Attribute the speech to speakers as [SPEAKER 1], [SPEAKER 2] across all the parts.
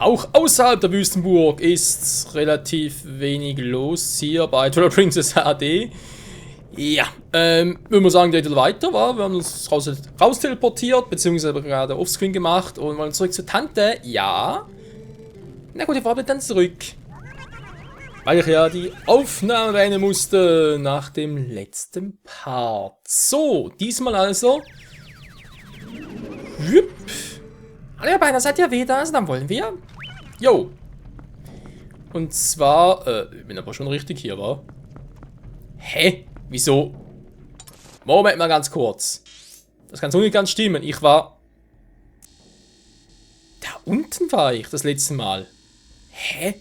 [SPEAKER 1] Auch außerhalb der Wüstenburg ist relativ wenig los hier bei Twilight Princess HD. Ja, würde man sagen, geht weiter, war. Wir haben uns raus teleportiert, beziehungsweise gerade offscreen gemacht und wollen zurück zur Tante. Ja. Na gut, ich fahre dann zurück. Weil ich ja die Aufnahme beenden musste nach dem letzten Part. So, diesmal also. Hüpp. Hallo ihr beiden, seid ihr wieder? Also dann wollen wir. Jo. Und zwar, ich bin aber schon richtig hier, war. Hä? Wieso? Moment mal ganz kurz. Das kann so nicht ganz stimmen. Ich war... Da unten war ich das letzte Mal. Hä?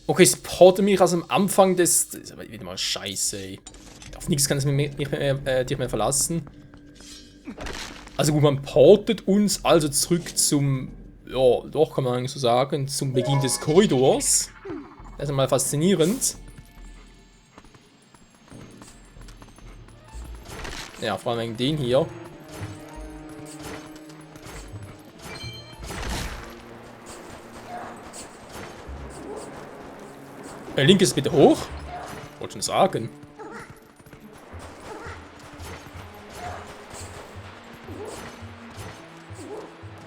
[SPEAKER 1] Okay, es portet mich aus dem Anfang des... Das ist aber wieder mal scheiße, ey. Auf nichts kann es mich dich mehr verlassen. Also gut, man portet uns also zurück zum... Ja, doch, kann man eigentlich so sagen. Zum Beginn des Korridors. Das ist mal faszinierend. Ja, vor allem wegen den hier. Linkes bitte hoch. Wollte schon sagen.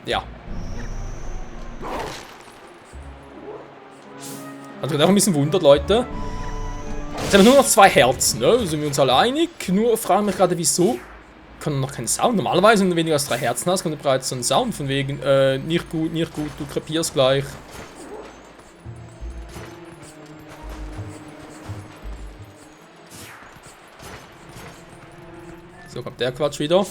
[SPEAKER 1] Ja. Also wenn auch ein bisschen wundert, Leute. Jetzt haben wir nur noch 2 Herzen, ne? Da sind wir uns alle einig. Nur fragen mich gerade, wieso kann noch kein Sound. Normalerweise, wenn du weniger als 3 Herzen hast, kommt bereits so ein Sound von wegen, nicht gut, du krepierst gleich. So, kommt der Quatsch wieder.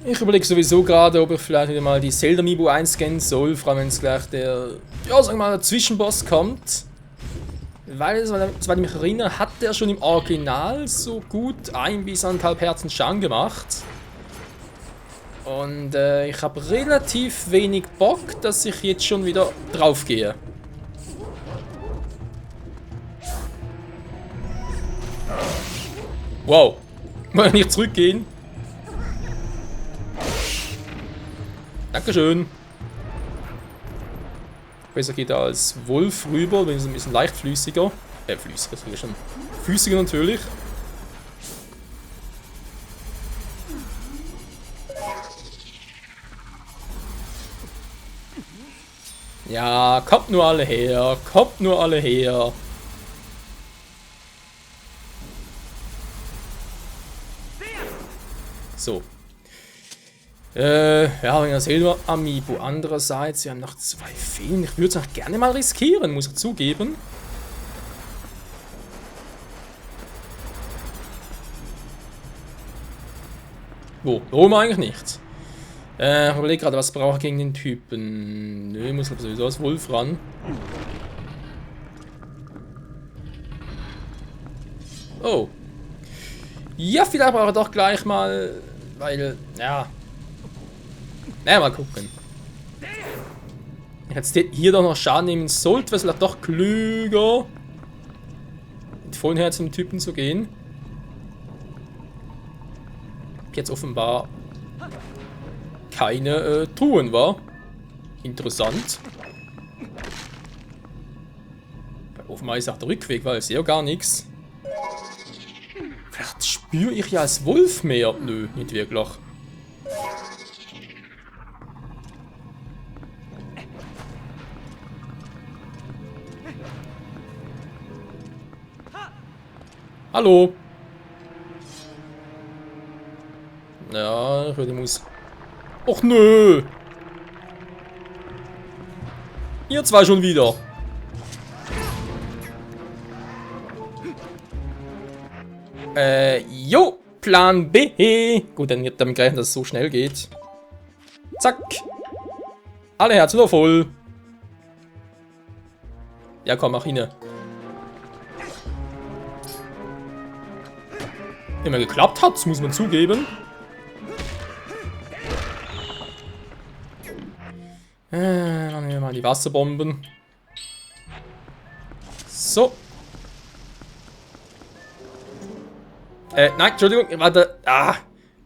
[SPEAKER 1] Ich überlege sowieso gerade, ob ich vielleicht wieder mal die Zelda-Amiibo einscannen soll, vor allem wenn es gleich der, ja, sagen wir mal, der Zwischenboss kommt. Weil, soweit ich mich erinnere, hat der schon im Original so gut 1 bis 1,5 Herzen Schaden gemacht. Und ich habe relativ wenig Bock, dass ich jetzt schon wieder drauf gehe. Wow. Wollen wir nicht zurückgehen? Dankeschön. Besser geht er als Wolf rüber, wenn es ein bisschen leichtflüssiger. Flüssiger, das ist schon. Flüssiger natürlich. Ja, kommt nur alle her. Kommt nur alle her. So. Ja, wegen der Zelda-Amiibo. Andererseits, wir haben noch 2 Feen. Ich würde es auch gerne mal riskieren, muss ich zugeben. Warum eigentlich nicht? Ich überlege gerade, was brauche ich gegen den Typen. Nö, ich muss sowieso als Wolf ran. Oh. Ja, vielleicht brauche ich doch gleich mal, weil, ja. Naja, mal gucken. Jetzt hier doch noch Schaden nehmen sollte, wäre es vielleicht doch klüger, mit vollen Herzen zum Typen zu gehen. Jetzt offenbar keine Truhen, war. Interessant. Offenbar ist auch der Rückweg, weil ich sehe ja gar nichts. Vielleicht spüre ich ja als Wolf mehr. Nö, nicht wirklich. Hallo. Ja, ich würde muss. Och nö. Ihr zwei schon wieder. Jo, Plan B. Gut, dann wird damit gerechnet, dass es so schnell geht. Zack. Alle Herzen noch voll. Ja, komm, mach hin. Immer geklappt hat, das muss man zugeben. Dann nehmen wir mal die Wasserbomben. So. Nein, Entschuldigung, warte.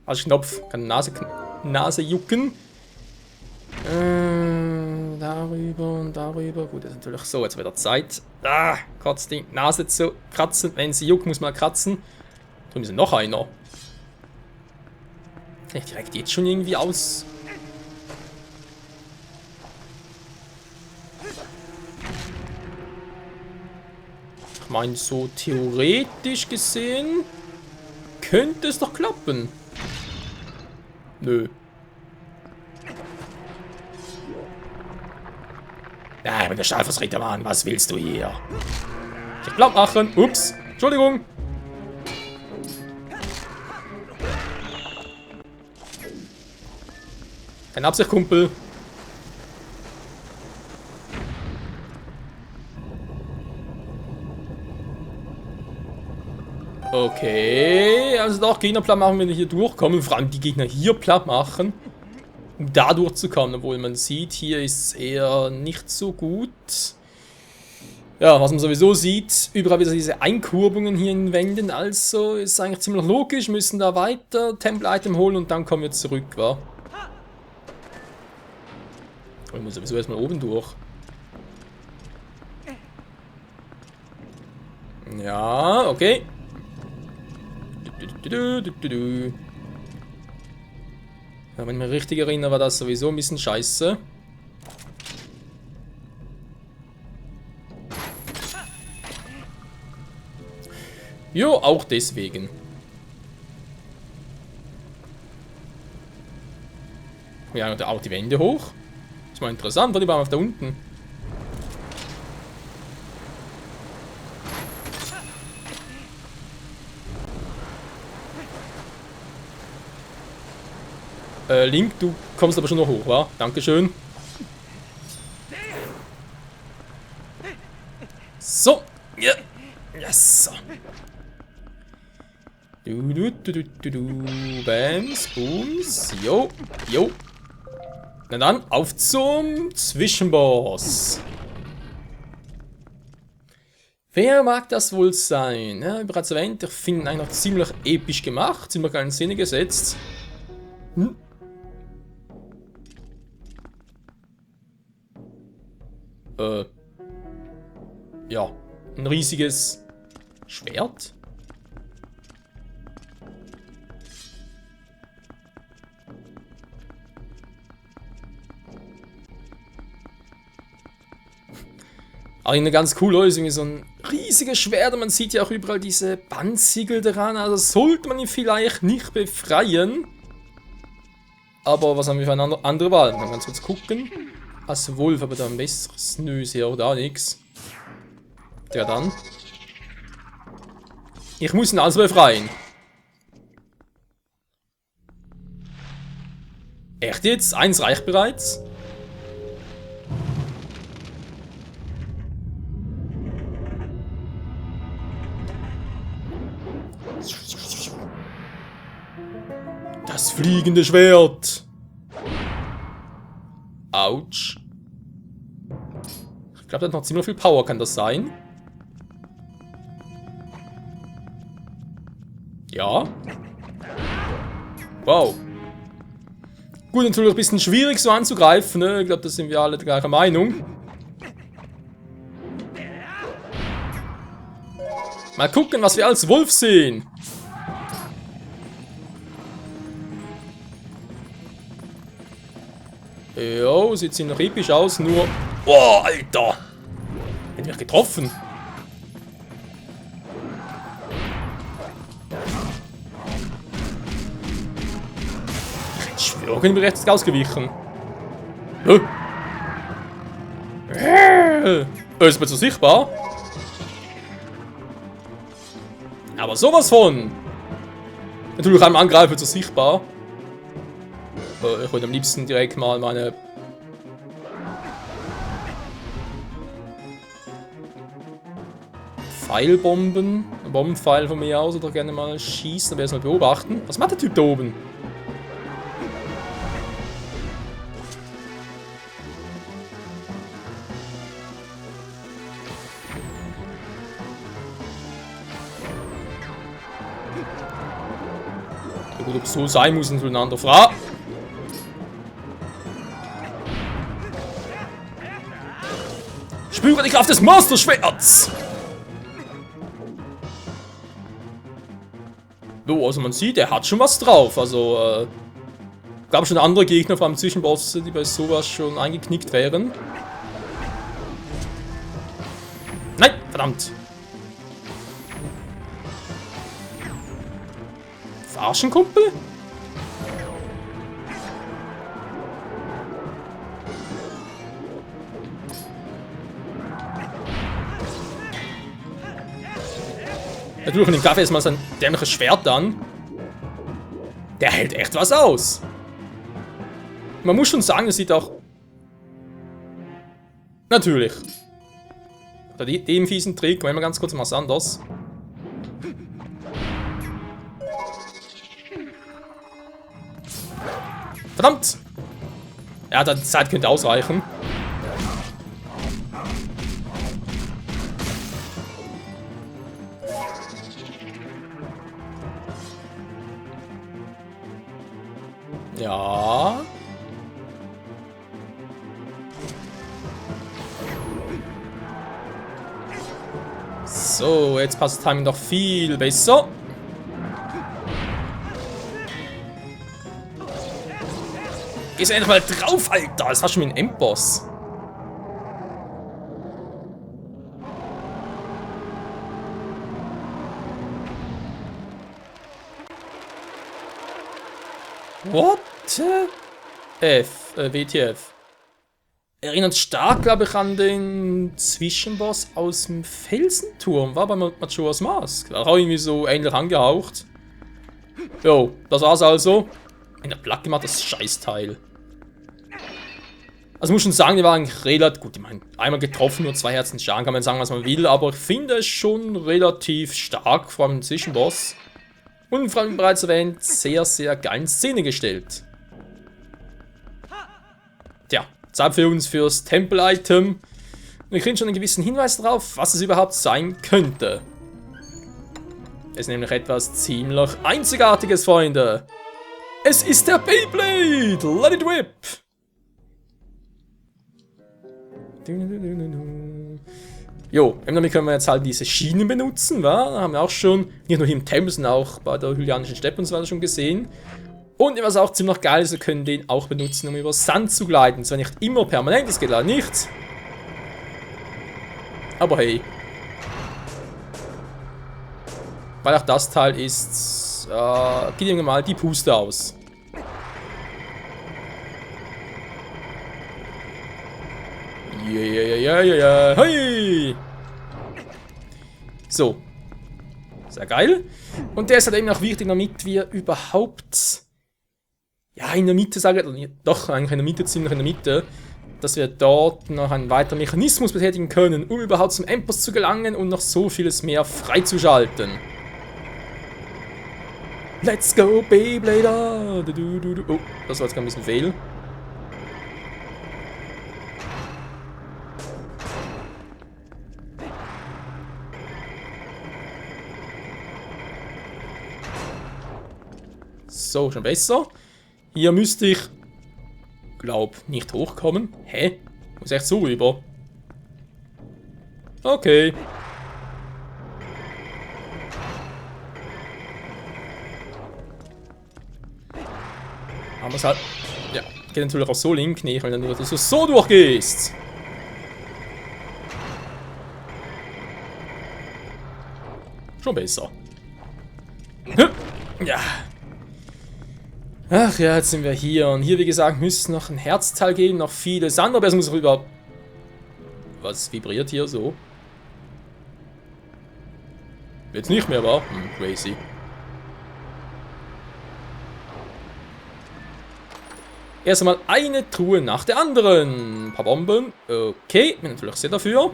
[SPEAKER 1] Also Knopf, kann Nase jucken. Darüber und darüber. Gut, das ist natürlich so. Jetzt wieder Zeit. Kurz die Nase zu kratzen. Wenn sie juckt, muss man kratzen. Da ist noch einer. Kann ich direkt jetzt schon irgendwie aus? Ich meine, so theoretisch gesehen könnte es doch klappen. Nö. Ja, ich bin der Stellvertreter, Mann. Was willst du hier? Ich platt machen. Ups. Entschuldigung. Keine Absicht, Kumpel. Okay, also doch, Gegner platt machen, wenn wir hier durchkommen. Vor allem die Gegner hier platt machen, um da durchzukommen. Obwohl man sieht, hier ist es eher nicht so gut. Ja, was man sowieso sieht, überall wieder diese Einkurbungen hier in den Wänden. Also ist eigentlich ziemlich logisch, müssen da weiter Tempel-Item holen und dann kommen wir zurück, wa? Ich muss sowieso erstmal oben durch. Ja, okay. Ja, wenn ich mich richtig erinnere, war das sowieso ein bisschen scheiße. Jo, auch deswegen. Ja, und auch die Wände hoch. Ist mal interessant, weil die waren auf da unten. Link, du kommst aber schon noch hoch, wa? Dankeschön. So. Ja. Yes. Bams, Booms. Jo. Jo. Na dann, auf zum Zwischenboss. Wer mag das wohl sein? Ja, wie bereits erwähnt, ich finde ihn eigentlich noch ziemlich episch gemacht, ziemlich geil in Szene gesetzt. Hm. Ja, ein riesiges Schwert. Aber eine ganz coole Lösung ist so ein riesiges Schwert und man sieht ja auch überall diese Bandsiegel daran. Also sollte man ihn vielleicht nicht befreien. Aber was haben wir für eine andere Wahl? Mal ganz kurz gucken. Als Wolf, aber da ein besseres Nös hier oder auch nix. Ja dann. Ich muss ihn also befreien. Echt jetzt? Eins reicht bereits? Das fliegende Schwert. Autsch. Ich glaube, das hat noch ziemlich viel Power, kann das sein? Ja. Wow. Gut, natürlich ein bisschen schwierig so anzugreifen, ne? Ich glaube, da sind wir alle der gleichen Meinung. Mal gucken, was wir als Wolf sehen. Jo, sieht ziemlich episch aus, nur... Oh, Alter! Hätte mich getroffen. Ich schwöre, ich bin mir rechts ausgewichen. Ist mir zu sichtbar? Aber sowas von! Natürlich einem Angreifer zu sichtbar. Ich würde am liebsten direkt mal meine... Pfeilbomben, ein Bombenpfeil von mir aus oder gerne mal schießen, aber erstmal beobachten. Was macht der Typ da oben? Gut, ob es so sein muss, ist eine andere Frage. Spüre die Kraft des Monsterschwerts! So, also man sieht, er hat schon was drauf. Also, gab schon andere Gegner, vor allem Zwischenbosse, die bei sowas schon eingeknickt wären. Nein, verdammt. Verarschen, Kumpel? Natürlich, von dem Kaffee ist mal sein dämliches Schwert an. Der hält echt was aus. Man muss schon sagen, es sieht auch... Natürlich. Oder den fiesen Trick, mal ganz kurz was anderes. Verdammt! Ja, die Zeit könnte ausreichen. Ja. So, jetzt passt das Timing doch viel besser. Gehst du endlich mal drauf, Alter! Das war schon wie ein Endboss. What? WTF. Erinnert stark, glaube ich, an den Zwischenboss aus dem Felsenturm. War bei Majora's Mask. War auch irgendwie so ähnlich angehaucht. Jo, das war's also. In der Platte gemacht, das Scheißteil. Also muss schon sagen, die waren eigentlich relativ gut. Ich meine, einmal getroffen, nur 2 Herzen Schaden, kann man sagen, was man will. Aber ich finde es schon relativ stark, vor allem im Zwischenboss. Und vor allem bereits erwähnt, sehr, sehr geil in Szene gestellt. Tja, Zeit für uns fürs Tempel-Item. Und wir kriegen schon einen gewissen Hinweis darauf, was es überhaupt sein könnte. Es ist nämlich etwas ziemlich Einzigartiges, Freunde. Es ist der Beyblade! Let it whip! Jo, damit können wir jetzt halt diese Schienen benutzen, wa? Da haben wir auch schon, nicht nur hier im Tempel, sondern auch bei der Hylianischen Steppe und so weiter schon gesehen. Und was auch ziemlich geil ist, wir können den auch benutzen, um über Sand zu gleiten. Zwar nicht immer permanent, das geht leider nicht. Aber hey. Weil auch das Teil ist, geht irgendwann mal die Puste aus. Ja, hey! So. Sehr geil. Und der ist halt eben auch wichtig, damit wir überhaupt... Ja, in der Mitte, sage ich... Doch, eigentlich in der Mitte, ziemlich in der Mitte. Dass wir dort noch einen weiteren Mechanismus betätigen können, um überhaupt zum Endboss zu gelangen und noch so vieles mehr freizuschalten. Let's go, Beyblader! Oh, das war jetzt gerade ein bisschen fehl. So, schon besser. Hier müsste ich, glaub, nicht hochkommen. Hä? Muss echt so rüber. Okay. Aber es halt... Ja, geht natürlich auch so link nicht, wenn du so durchgehst. Schon besser. Ja. Ach ja, jetzt sind wir hier. Und hier, wie gesagt, müsste es noch ein Herzteil geben, noch vieles andere. Aber es muss rüber... Was vibriert hier so? Jetzt nicht mehr, wa? Crazy. Erst einmal eine Truhe nach der anderen. Ein paar Bomben. Okay, bin natürlich sehr dafür.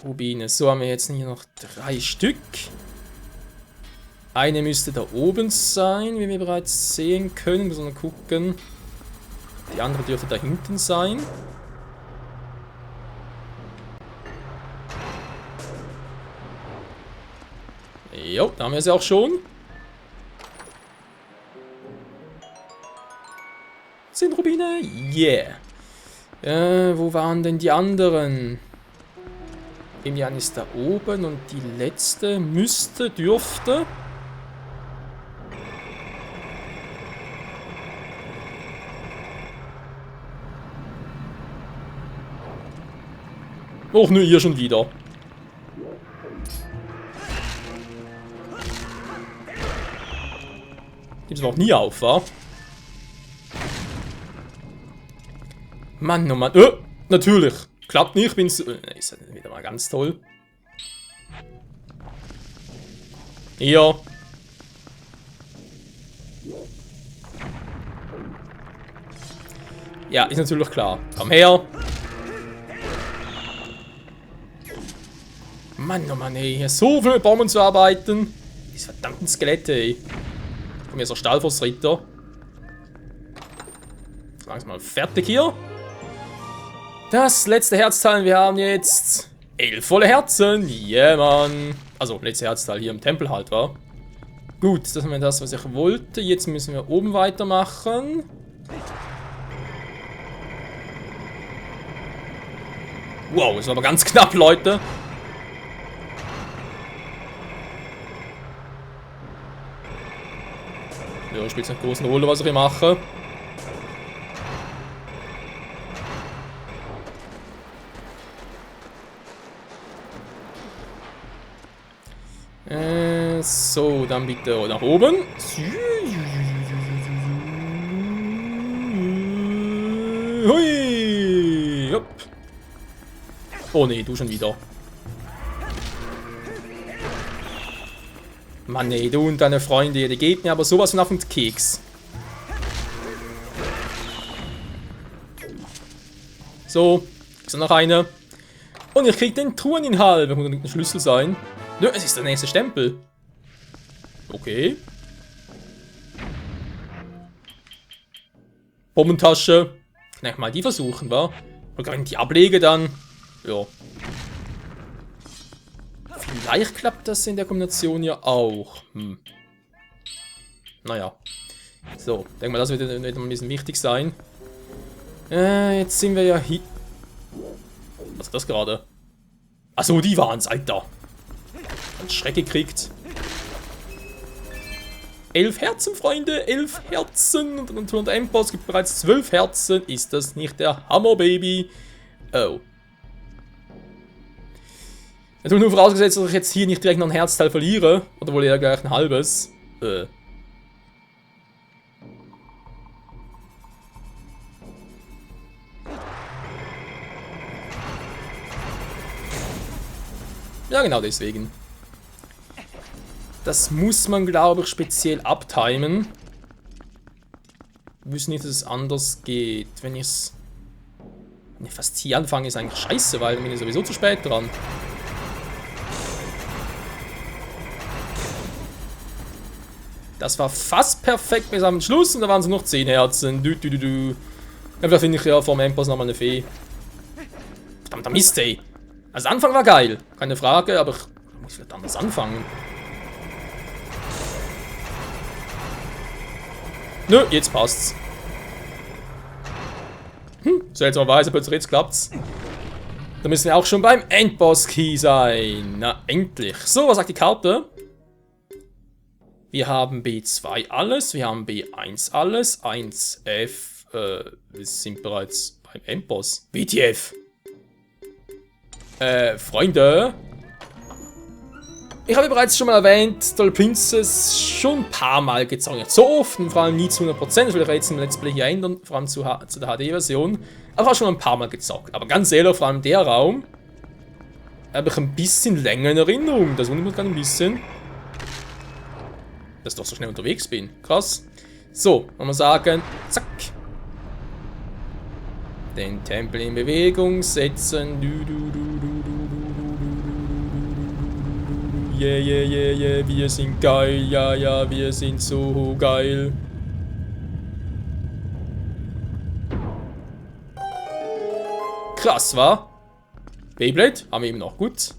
[SPEAKER 1] Rubine. So, haben wir jetzt hier noch 3 Stück. Eine müsste da oben sein, wie wir bereits sehen können. Müssen wir gucken. Die andere dürfte da hinten sein. Jo, da haben wir sie auch schon. Sind Rubine? Yeah. Wo waren denn die anderen? Emian ist da oben und die letzte dürfte... Och, nur ihr schon wieder. Gibt's noch nie auf, wa? Mann, oh Mann. Natürlich. Klappt nicht, bin so... Ist ja wieder mal ganz toll. Hier. Ja, ist natürlich klar. Komm her. Mann, oh Mann, ey. Hier so viel mit Bomben zu arbeiten. Diese verdammten Skelette, ey. Komm, hier so Stahlforstritter. Langsam mal fertig hier. Das letzte Herzteil, wir haben jetzt 11 volle Herzen. Yeah, Mann. Also, letzte Herzteil hier im Tempel halt, war. Gut, das ist das, was ich wollte. Jetzt müssen wir oben weitermachen. Wow, das war aber ganz knapp, Leute. Ja, spielt eine große Rolle, was ich hier mache. So, dann bitte nach oben. Hui! Hopp. Oh nee, du schon wieder. Mann, nee, du und deine Freunde, die geht mir aber sowas von auf den Keks. So, ist da noch eine. Und ich krieg den Truheninhalt. Da muss ein Schlüssel sein. Nö, es ist der nächste Stempel. Okay. Bombentasche. Kann ich mal die versuchen, wa? Oder wenn ich die ablege, dann... Ja. Vielleicht klappt das in der Kombination ja auch. Naja. So, denke mal, das wird ein bisschen wichtig sein. Jetzt sind wir ja hier... Was ist das gerade? Achso, die waren's, Alter. Einen Schreck gekriegt. 11 Herzen, Freunde, 11 Herzen. Und 100 Endboss gibt bereits 12 Herzen. Ist das nicht der Hammer, Baby? Oh. Natürlich nur vorausgesetzt, dass ich jetzt hier nicht direkt noch ein Herzteil verliere. Oder wohl eher gleich ein halbes. Ja, genau deswegen. Das muss man, glaube ich, speziell abtimen. Wir wissen nicht, dass es anders geht. Wenn ich fast hier anfange, ist eigentlich scheiße, weil dann bin ich sowieso zu spät dran. Das war fast perfekt bis am Schluss und da waren es noch 10 Herzen. Vielleicht finde ich ja vom Endboss nochmal eine Fee. Verdammter Mist, ey. Also der Anfang war geil, keine Frage, aber ich muss vielleicht anders anfangen. Nö, jetzt passt's. Seltsamerweise, plötzlich jetzt klappt's. Da müssen wir auch schon beim Endboss-Key sein. Na, endlich. So, was sagt die Karte? Wir haben B2 alles, wir haben B1 alles, 1F, wir sind bereits beim Endboss. WTF? Freunde. Ich habe bereits schon mal erwähnt, Twilight Princess schon ein paar Mal gezockt. So oft und vor allem nie zu 100%. Das will ich jetzt im Let's Play hier ändern, vor allem zu der HD-Version. Aber auch schon ein paar Mal gezockt. Aber ganz ehrlich, vor allem der Raum habe ich ein bisschen länger in Erinnerung. Das wundert mich gerade ein bisschen. Dass ich doch so schnell unterwegs bin. Krass. So, wollen wir sagen, zack. Den Tempel in Bewegung setzen. Yeah, yeah, yeah, yeah, wir sind geil. Ja, ja, wir sind so geil. Krass, wa? Beyblade haben wir eben noch gut.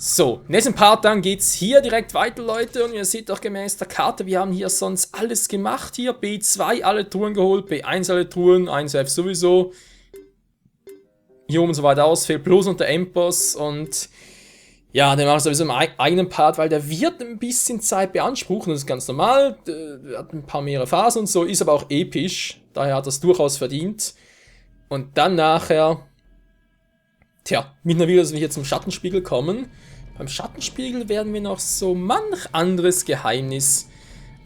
[SPEAKER 1] So, im nächsten Part dann geht's hier direkt weiter, Leute. Und ihr seht auch gemäß der Karte, wir haben hier sonst alles gemacht hier. B2 alle Truhen geholt, B1 alle Truhen, 1F sowieso. Hier oben so weit aus, fehlt bloß noch der Endboss. Und ja, den mache ich sowieso im eigenen Part, weil der wird ein bisschen Zeit beanspruchen. Das ist ganz normal, der hat ein paar mehrere Phasen und so, ist aber auch episch. Daher hat er es durchaus verdient. Und dann nachher... Tja, mittlerweile, dass wir hier zum Schattenspiegel kommen. Beim Schattenspiegel werden wir noch so manch anderes Geheimnis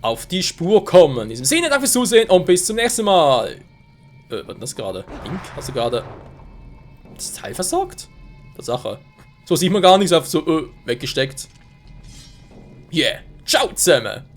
[SPEAKER 1] auf die Spur kommen. In diesem Sinne, danke fürs Zusehen und bis zum nächsten Mal. Was war das gerade? Link? Hast du gerade das Teil versorgt? Tatsache. So sieht man gar nichts, auf so weggesteckt. Yeah, ciao zusammen.